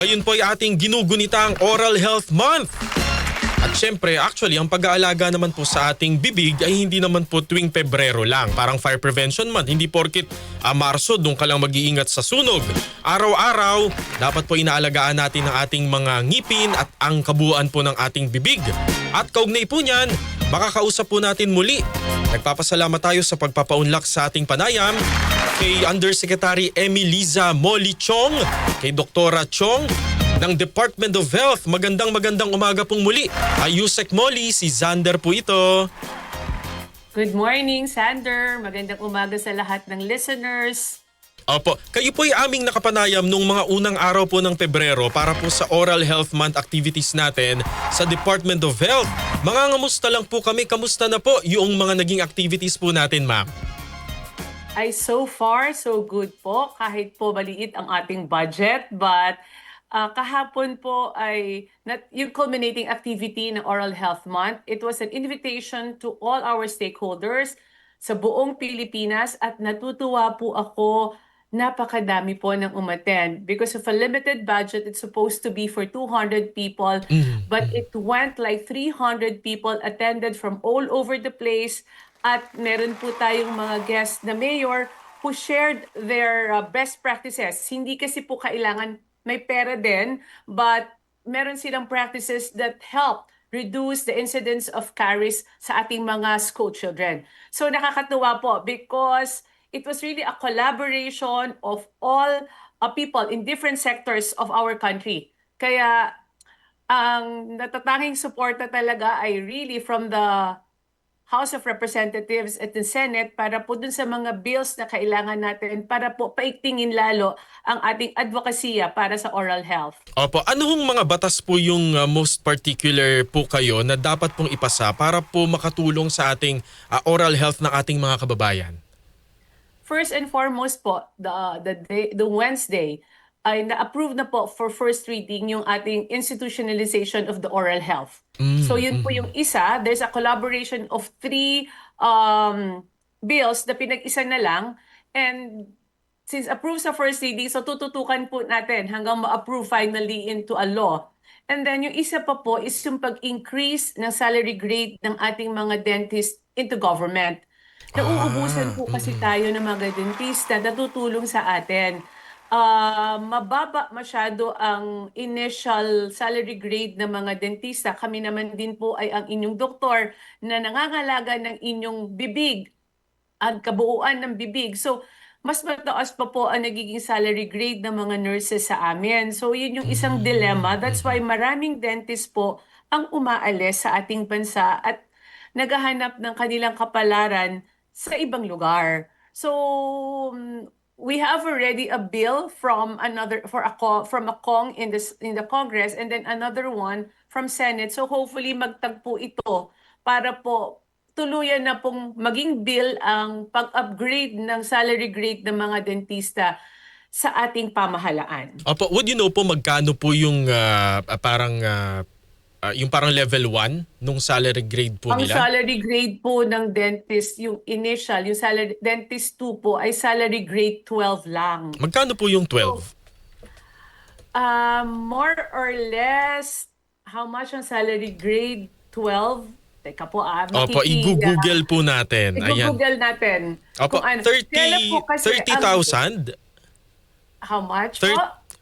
Ngayon po ay ating ginugunitang Oral Health Month. At syempre, actually, ang pag-aalaga naman po sa ating bibig ay hindi naman po tuwing Pebrero lang. Parang Fire Prevention Month. Hindi porkit Marso, doon ka lang mag-iingat sa sunog. Araw-araw, dapat po inaalagaan natin ang ating mga ngipin at ang kabuuan po ng ating bibig. At kaugnay po niyan, makakausap po natin muli. Nagpapasalamat tayo sa pagpapaunlak sa ating panayam kay Undersecretary Emiliza Molly Chong, kay Doktora Chong ng Department of Health. Magandang umaga pong muli. Yusek Molly, si Xander po ito. Good morning, Sander. Magandang umaga sa lahat ng listeners. Opo, kayo po ay aming nakapanayam nung mga unang araw po ng Pebrero para po sa Oral Health Month activities natin sa Department of Health. Mga ngamusta lang po kami, kamusta na po yung mga naging activities po natin, ma'am? Ay, so far, so good po. Kahit po maliit ang ating budget, but kahapon po ay yung culminating activity ng Oral Health Month. It was an invitation to all our stakeholders sa buong Pilipinas at natutuwa po ako. Napakadami po ng umattend. Because of a limited budget, it's supposed to be for 200 people, but it went like 300 people attended from all over the place. At meron po tayong mga guest na mayor who shared their best practices. Hindi kasi po kailangan may pera din, but meron silang practices that help reduce the incidence of caries sa ating mga school children. So nakakatuwa po because it was really a collaboration of all people in different sectors of our country. Kaya ang natatanging suporta talaga ay really from the House of Representatives at the Senate para po dun sa mga bills na kailangan natin para po paigtingin lalo ang ating advokasya para sa oral health. Opo, ano hong mga batas po yung most particular po kayo na dapat pong ipasa para po makatulong sa ating oral health ng ating mga kababayan? First and foremost po, the Wednesday ay na-approve na po for first reading yung ating institutionalization of the oral health. So yun po yung isa. There's a collaboration of 3 bills na pinag-isa na lang. And since approved sa first reading, so tututukan po natin hanggang ma-approve finally into a law. And then yung isa pa po is yung pag-increase ng salary grade ng ating mga dentist into government. Nauubusan po kasi tayo ng mga dentista na tutulong sa atin. Mababa masyado ang initial salary grade ng mga dentista. Kami naman din po ay ang inyong doktor na nangangalaga ng inyong bibig, ang kabuuan ng bibig. So, mas mataas pa po ang nagiging salary grade ng mga nurses sa amin. So, yun yung isang dilemma. That's why maraming dentist po ang umaalis sa ating bansa at naghahanap ng kanilang kapalaran sa ibang lugar. So, we have already a bill from a Kong in the Congress and then another one from Senate. So hopefully magtagpo ito para po tuluyan na pong maging bill ang pag-upgrade ng salary grade ng mga dentista sa ating pamahalaan. Opo, would you know po magkano po yung yung parang level 1 nung salary grade po Ang nila? salary grade po ng dentist, yung initial, yung salary, dentist 2 po ay salary grade 12 lang. Magkano po yung 12? More or less, how much ang salary grade 12? Teka po, Opo, i-google po natin. Ayan. I-google natin. Opo, Kung ano. Kaya po kasi 30,000? How much po?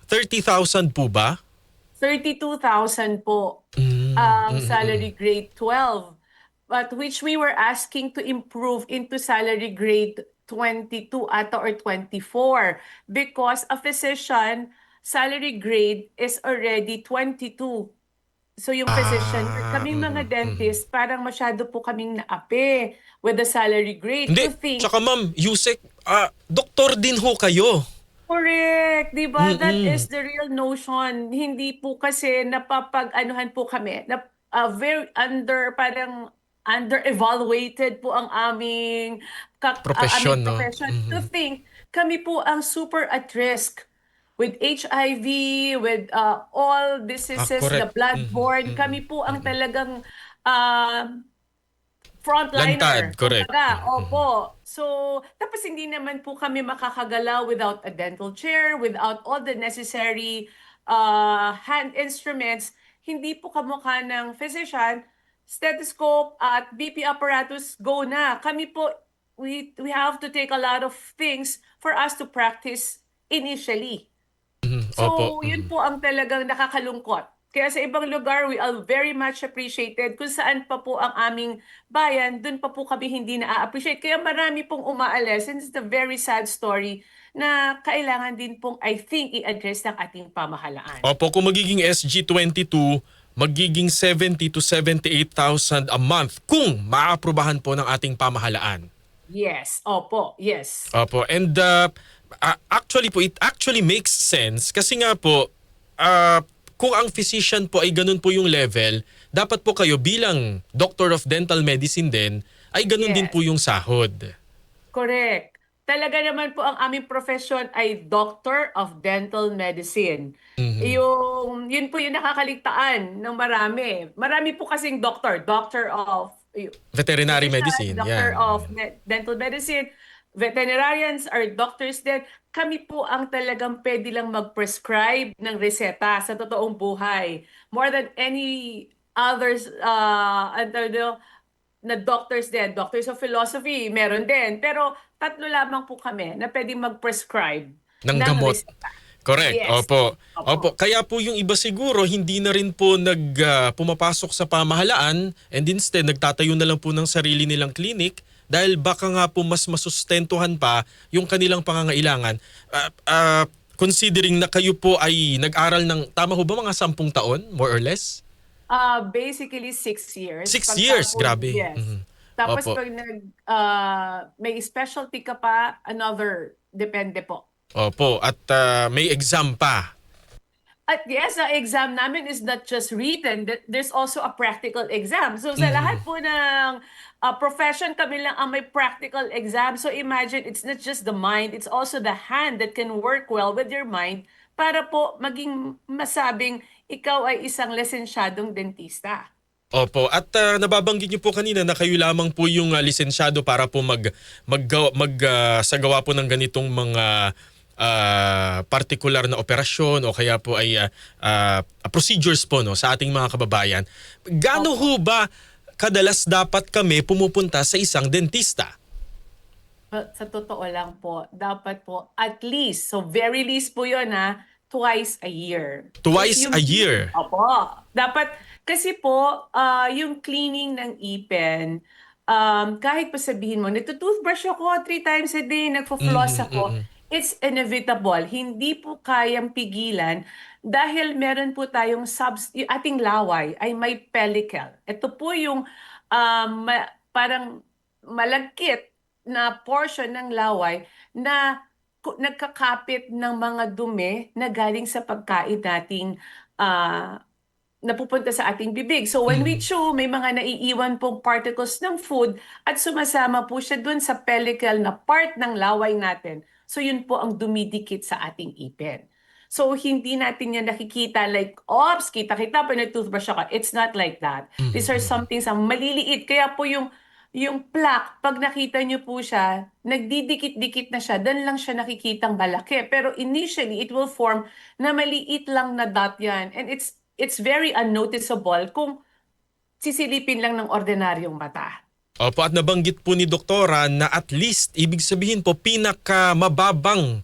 30,000 po ba? 32,000 po ang salary grade 12. But which we were asking to improve into salary grade 22 ata or 24 because a physician salary grade is already 22. So yung physician, kaming mga dentist, parang masyado po kaming naapi with the salary grade. Hindi, To think, tsaka ma'am, Yusek, doktor din ho kayo. correct, di ba? That is the real notion. Hindi po kasi napapag-anuhan po kami, na very parang under-evaluated po ang aming Profesyon, no? profession. To think, kami po ang super at risk with HIV, with all diseases, the correct. bloodborne. Kami po ang talagang frontliner. Lantad, correct. Kumbaga, opo. So, tapos hindi naman po kami makakagalaw without a dental chair, without all the necessary hand instruments, hindi po kamukha ng physician, stethoscope at BP apparatus, go na. Kami po, we have to take a lot of things for us to practice initially. Opo. So, yun po ang talagang nakakalungkot. Kaya sa ibang lugar, we are very much appreciated. Kung saan pa po ang aming bayan, dun pa po kami hindi na-appreciate. Kaya marami pong umaalis. And it's a very sad story na kailangan din pong, I think, i-address ng ating pamahalaan. Opo, kung magiging SG22, magiging 70 to 78,000 a month kung maaprubahan po ng ating pamahalaan. Yes, opo, yes. Opo, and actually po, it actually makes sense kasi nga po, kung ang physician po ay ganun po yung level, dapat po kayo bilang Doctor of Dental Medicine din, ay ganun din Yes. po yung sahod. Correct. Talaga naman po ang aming profession ay Doctor of Dental Medicine. Yun po yung nakakaligtaan ng marami. Marami po kasing Doctor of Veterinary physician, medicine, Doctor yan. of Dental Medicine, veterinarians are doctors din. Kami po ang talagang pwede lang mag-prescribe ng reseta sa totoong buhay. More than any others, na doctors din. Doctors of philosophy, meron din. Pero tatlo lamang po kami na pwedeng mag-prescribe Ng gamot. reseta. Correct. Yes. Opo. Opo. Opo. Kaya po yung iba siguro hindi na rin po pumapasok sa pamahalaan and instead nagtatayo na lang po ng sarili nilang clinic dahil baka nga po mas masustentuhan pa yung kanilang pangangailangan. Considering na kayo po ay nag-aral ng, tama ho ba, mga 10 taon, more or less? Basically 6 years. 6 years, Pagtapos, grabe. Yes. Mhm. Tapos Opo. pag may specialty ka pa, another, depende po. Opo. At may exam pa. At yes, ang exam namin is not just written. There's also a practical exam. So sa lahat po ng profession, kami lang ang may practical exam. So imagine, it's not just the mind, it's also the hand that can work well with your mind para po maging masabing ikaw ay isang lisensyadong dentista. Opo, at nababanggit niyo po kanina na kayo lamang po yung lisensyado para po sagawa po ng ganitong mga particular na operasyon o kaya po ay procedures po no sa ating mga kababayan. Gaano ho ba kadalas dapat kami pumupunta sa isang dentista? Sa totoo lang po, dapat po at least, so very least po yun twice a year. Twice a year? Opo. Dapat, kasi po, yung cleaning ng ipin, kahit pa sabihin mo, nagtutoothbrush ako 3 times a day, nagpo-floss ako, it's inevitable. Hindi po kayang pigilan dahil meron po tayong yung ating laway ay may pellicle. Ito po yung parang malagkit na portion ng laway na nagkakapit ng mga dumi na galing sa pagkain nating napupunta sa ating bibig. So when we chew, may mga naiiwan pong particles ng food at sumasama po siya dun sa pellicle na part ng laway natin. So yun po ang dumidikit sa ating ipin. So hindi natin yan nakikita like, oops, kita-kita pa nag-toothbrush ako. It's not like that. These are something sa maliliit. Kaya po yung plaque, pag nakita nyo po siya, nagdidikit-dikit na siya, dan lang siya nakikitang malaki. Pero initially, it will form na maliit lang na dot yan. And it's very unnoticeable kung sisilipin lang ng ordinaryong mata. Opo, at nabanggit po ni Doktora na at least, ibig sabihin po, pinakamababang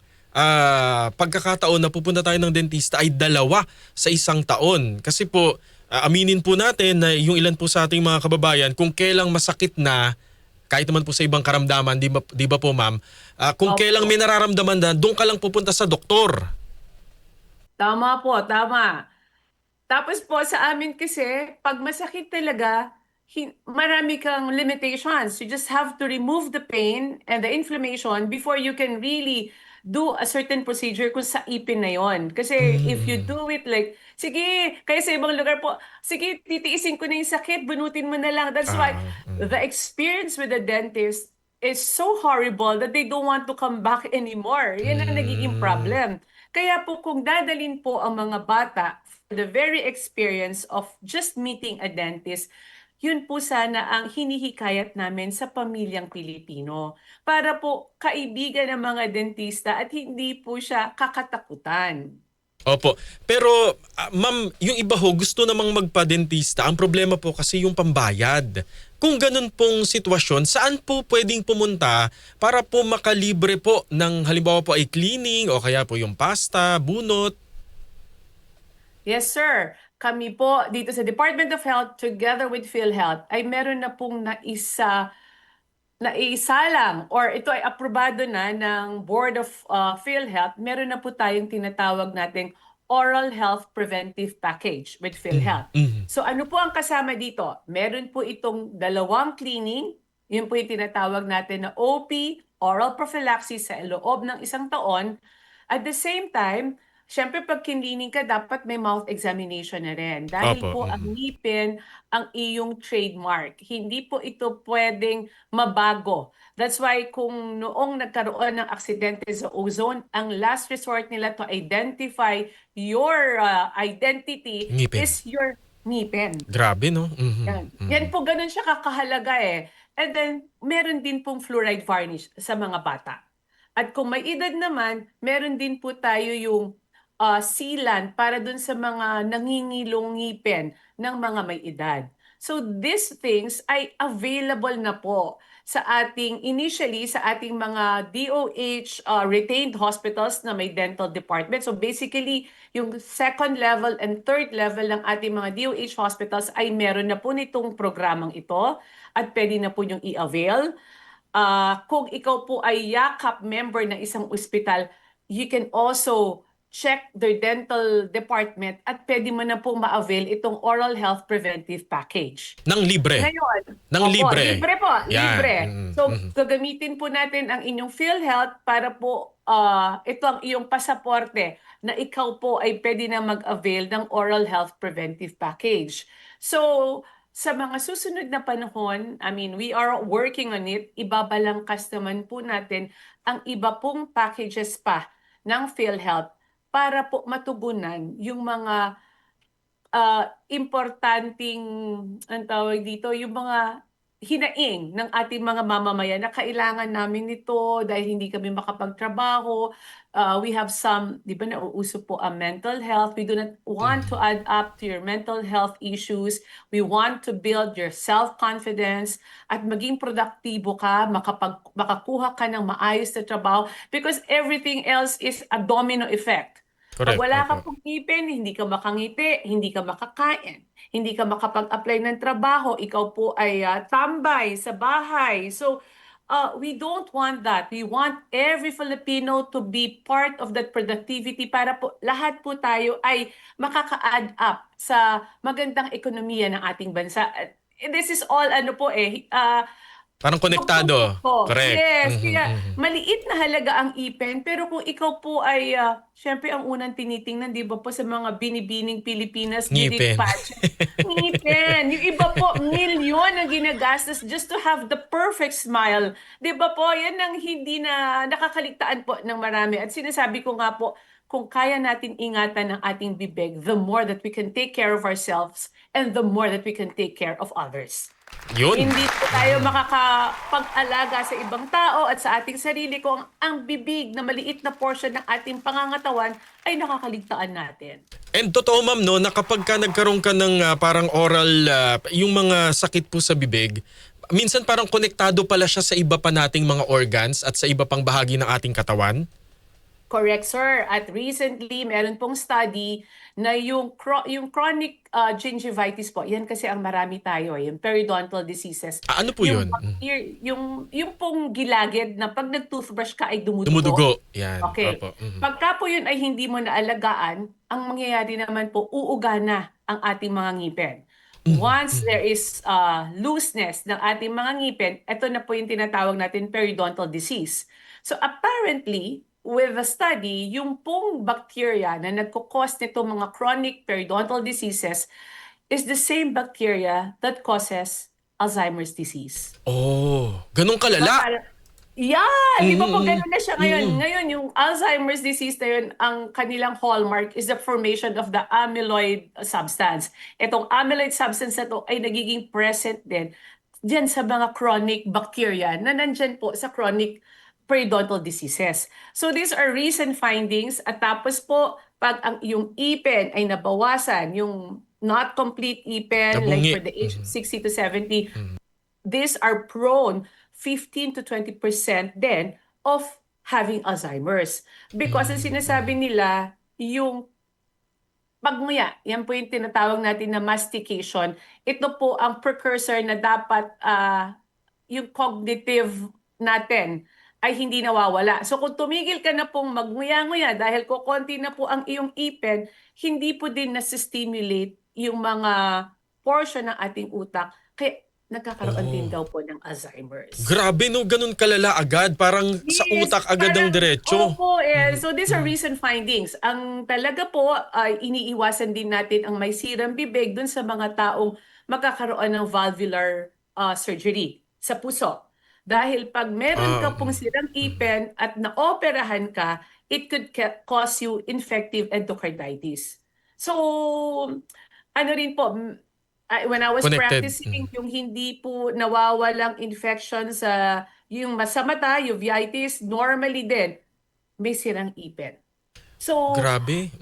pagkakataon na pupunta tayo ng dentista ay 2 sa isang taon. Kasi po, aminin po natin na yung ilan po sa ating mga kababayan, kung kailang masakit na, kahit naman po sa ibang karamdaman, di ba po ma'am, kung kailang may nararamdaman na, doon ka lang pupunta sa doktor. Tama po, tama. Tapos po sa amin kasi, pag masakit talaga, marami kang limitations. You just have to remove the pain and the inflammation before you can really do a certain procedure kung sa ipin na yon. Kasi if you do it like, sige, kaya sa ibang lugar po, sige, titiisin ko na yung sakit, bunutin mo na lang. That's why the experience with the dentist is so horrible that they don't want to come back anymore. Yan ang nagiging problem. Kaya po kung dadalin po ang mga bata for the very experience of just meeting a dentist, yun po sana ang hinihikayat namin sa pamilyang Pilipino para po kaibigan ng mga dentista at hindi po siya kakatakutan. Opo. Pero ma'am, yung iba ho gusto namang magpa-dentista. Ang problema po kasi yung pambayad. Kung ganun pong sitwasyon, saan po pwedeng pumunta para po makalibre po ng halimbawa po ay cleaning o kaya po yung pasta, bunot? Yes, sir. Kami po dito sa Department of Health together with PhilHealth ay meron na pong naisalang or ito ay aprobado na ng Board of PhilHealth. Meron na po tayong tinatawag nating Oral Health Preventive Package with PhilHealth. So ano po ang kasama dito? Meron po itong dalawang cleaning. Yun po yung tinatawag natin na OP, oral prophylaxis sa loob ng 1 taon. At the same time, syempre pag kinlining ka, dapat may mouth examination na rin. Dahil Opo. po ang ngipin ang iyong trademark. Hindi po ito pwedeng mabago. That's why kung noong nagkaroon ng aksidente sa ozone, ang last resort nila to identify your identity Ngipin. is your ngipin. Grabe, no? Yan. Yan po, ganun siya kakahalaga eh. And then, meron din pong fluoride varnish sa mga bata. At kung may edad naman, meron din po tayo yung sealant para dun sa mga nangingilong ngipin ng mga may edad. So these things ay available na po sa initially sa ating mga DOH retained hospitals na may dental department. So basically, yung second level and third level ng ating mga DOH hospitals ay meron na po nitong programang ito at pwede na po yung i-avail. Kung ikaw po ay yakap member ng isang ospital, you can also check their dental department at pwede mo na po ma-avail itong Oral Health Preventive Package. Nang libre. Ngayon, Nang libre. libre po, Yan. libre. So, gagamitin po natin ang inyong PhilHealth para po ito ang iyong pasaporte na ikaw po ay pwede na mag-avail ng Oral Health Preventive Package. So, sa mga susunod na panahon, I mean, we are working on it. Ibabalangkas naman po natin ang iba pong packages pa ng PhilHealth para po matugunan yung mga importanteng, ang tawag dito, yung mga hinaing ng ating mga mamamayan na kailangan namin nito dahil hindi kami makapagtrabaho. We have some, di ba, nauuso po ang mental health. We do not want to add up to your mental health issues. We want to build your self-confidence at maging produktibo ka, makakuha ka ng maayos na trabaho because everything else is a domino effect. Pag Correct. wala Opo. ka pong ngipin, hindi ka makangiti, hindi ka makakain, hindi ka makapag-apply ng trabaho, ikaw po ay tambay sa bahay. So, we don't want that. We want every Filipino to be part of that productivity para po lahat po tayo ay makaka-add up sa magandang ekonomiya ng ating bansa. This is all ano po Parang konektado. po. Correct. Yes, kaya maliit na halaga ang ipin, pero kung ikaw po ay, syempre ang unang tinitingnan, di ba po sa mga binibining Pilipinas, Ngipin. ngipin. Yung iba po, milyon ang ginagastos just to have the perfect smile. Di ba po, yan ang hindi na nakakaligtaan po ng marami. At sinasabi ko nga po, kung kaya natin ingatan ang ating bibig, the more that we can take care of ourselves and the more that we can take care of others. Yun. Hindi po tayo makakapag-alaga sa ibang tao at sa ating sarili kung ang bibig na maliit na portion ng ating pangangatawan ay nakakaligtaan natin. And totoo ma'am no, na kapag ka nagkaroon ka ng parang oral, yung mga sakit po sa bibig, minsan parang konektado pala siya sa iba pa nating mga organs at sa iba pang bahagi ng ating katawan. Correct, sir. At recently, meron pong study na yung chronic gingivitis po, yan kasi ang marami tayo, yung periodontal diseases. Ano po yun? Yung pong gilagid na pag nag-toothbrush ka ay dumudugo. Dumudugo. Yan. Okay. Opo. Pagka po yun ay hindi mo naalagaan, ang mangyayari naman po, uuga na ang ating mga ngipin. Once there is looseness ng ating mga ngipin, ito na po yung tinatawag natin periodontal disease. So apparently, with the study, yung pong bacteria na nagkukos nito mga chronic periodontal diseases is the same bacteria that causes Alzheimer's disease. Oh, ganun kalala. Yeah, di ba po ganun na siya ngayon? Ngayon, yung Alzheimer's disease na yun, ang kanilang hallmark is the formation of the amyloid substance. Itong amyloid substance na to ay nagiging present din dyan sa mga chronic bacteria na nandyan po sa chronic periodontal diseases. So these are recent findings at tapos po pag ang yung ipin ay nabawasan, yung not complete ipin like Nabungi. for the age 60 to 70, Mhm. these are prone 15 to 20% then of having Alzheimer's. Because ang sinasabi nila, yung pagmuya, yan po yung tinatawag natin na mastication. Ito po ang precursor na dapat yung cognitive natin ay hindi nawawala. So kung tumigil ka na pong magmuya-nguya dahil kukonti na po ang iyong ipin, hindi po din nasa-stimulate yung mga portion ng ating utak. Kaya nagkakaroon din Oh. daw po ng Alzheimer's. Grabe no, ganun kalala agad. Parang sa Yes, utak agad ang parang, diretso. opo, so these are recent findings. Ang talaga po ay iniiwasan din natin ang may sirang bibig dun sa mga taong magkakaroon ng valvular surgery sa puso. Dahil pag meron Ah, ka pong sirang ipin at naoperahan ka, it could cause you infective endocarditis. So, ano rin po, when I was connected. practicing, yung hindi po nawawalang infection sa yung sa mata, uveitis, normally din, may sirang ipin. So, Grabe.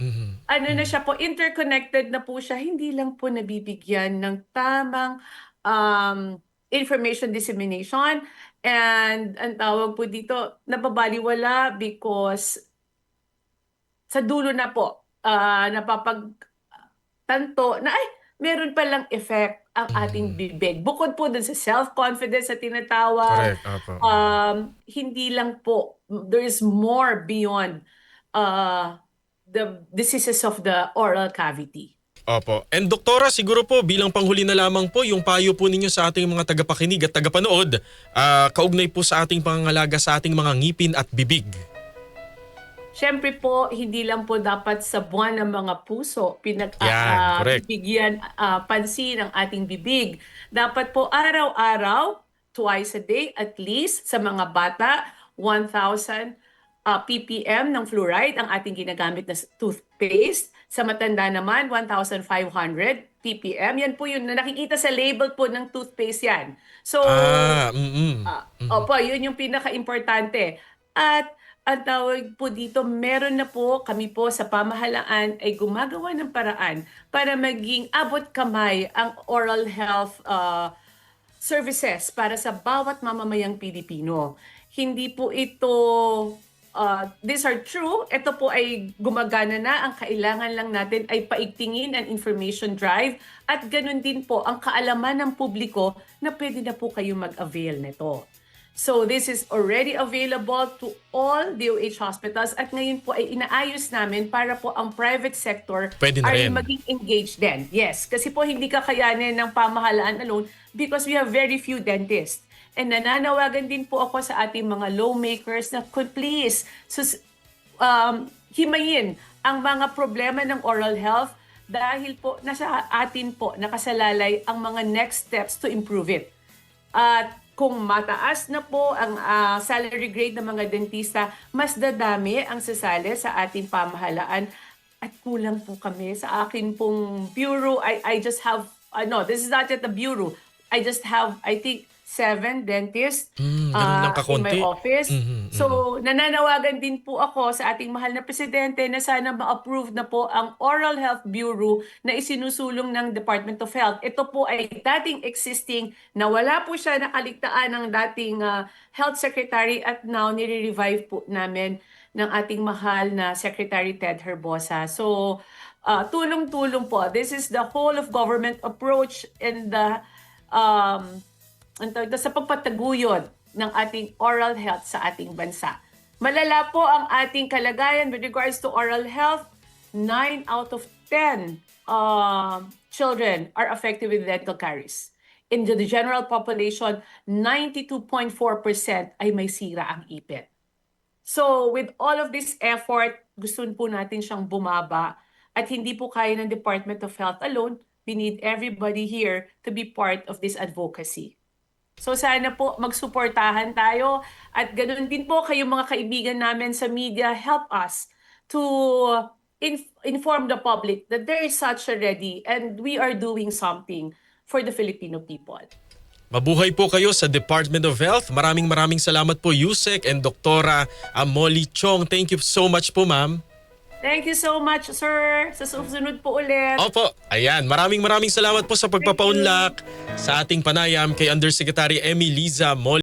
ano na siya po, interconnected na po siya, hindi lang po nabibigyan ng tamang information dissemination and ang tawag po dito, nababaliwala because sa dulo na po, napapagtanto na ay, meron palang effect ang ating bibig. Bukod po dun sa self-confidence na tinatawag, Correct. Apo. hindi lang po, there is more beyond the diseases of the oral cavity. Opo. And doktora, siguro po bilang panghuli na lamang po, yung payo po ninyo sa ating mga tagapakinig at tagapanood, kaugnay po sa ating pangangalaga sa ating mga ngipin at bibig. Siyempre po, hindi lang po dapat sa buwan ng mga puso Yan, correct. bibigyan pansin ang ating bibig. Dapat po araw-araw, twice a day at least, sa mga bata, 1,000 ppm ng fluoride ang ating ginagamit na toothpaste. Sa matanda naman, 1,500 ppm. Yan po yun na nakikita sa label po ng toothpaste yan. So, opo, yun yung pinaka-importante. At ang tawag po dito, meron na po kami po sa pamahalaan ay gumagawa ng paraan para maging abot kamay ang oral health services para sa bawat mamamayang Pilipino. Hindi po ito, these are true, ito po ay gumagana na, ang kailangan lang natin ay paigtingin ang information drive at ganun din po ang kaalaman ng publiko na pwede na po kayo mag-avail nito. So this is already available to all DOH hospitals at ngayon po ay inaayos namin para po ang private sector Pwede na ay rin. maging engaged din. Yes, kasi po hindi kakayanin ng pamahalaan alone because we have very few dentists. And nananawagan din po ako sa ating mga lawmakers na please himayin ang mga problema ng oral health dahil po nasa atin po nakasalalay ang mga next steps to improve it. At kung mataas na po ang salary grade ng mga dentista, mas dadami ang sasali sa ating pamahalaan at kulang po kami sa akin pong bureau. I just have, no, this is not yet the bureau. I just have, I think, 7 dentists Ganun lang in kakonti. my office. So, nananawagan din po ako sa ating mahal na presidente na sana ma-approve na po ang Oral Health Bureau na isinusulong ng Department of Health. Ito po ay dating existing, na wala po siya nakaligtaan ng dating Health Secretary at now nire-revive po namin ng ating mahal na Secretary Ted Herbosa. So, tulong-tulong po. This is the whole of government approach and the sa pagpataguyod ng ating oral health sa ating bansa. Malala po ang ating kalagayan with regards to oral health. 9 out of 10 children are affected with dental caries. In the general population, 92.4% ay may sira ang ipin. So with all of this effort, gusto po natin siyang bumaba at hindi po kaya ng Department of Health alone. We need everybody here to be part of this advocacy. So sana po magsuportahan tayo at ganoon din po kayong mga kaibigan namin sa media, help us to inform the public that there is such already and we are doing something for the Filipino people. Mabuhay po kayo sa Department of Health. Maraming salamat po Yusek and Doktora Molly Chong. Thank you so much po, ma'am. Thank you so much, sir. Sa susunod po ulit. Opo, ayan. Maraming salamat po sa pagpapaunlak sa ating panayam kay Undersecretary Emmy Liza Molly.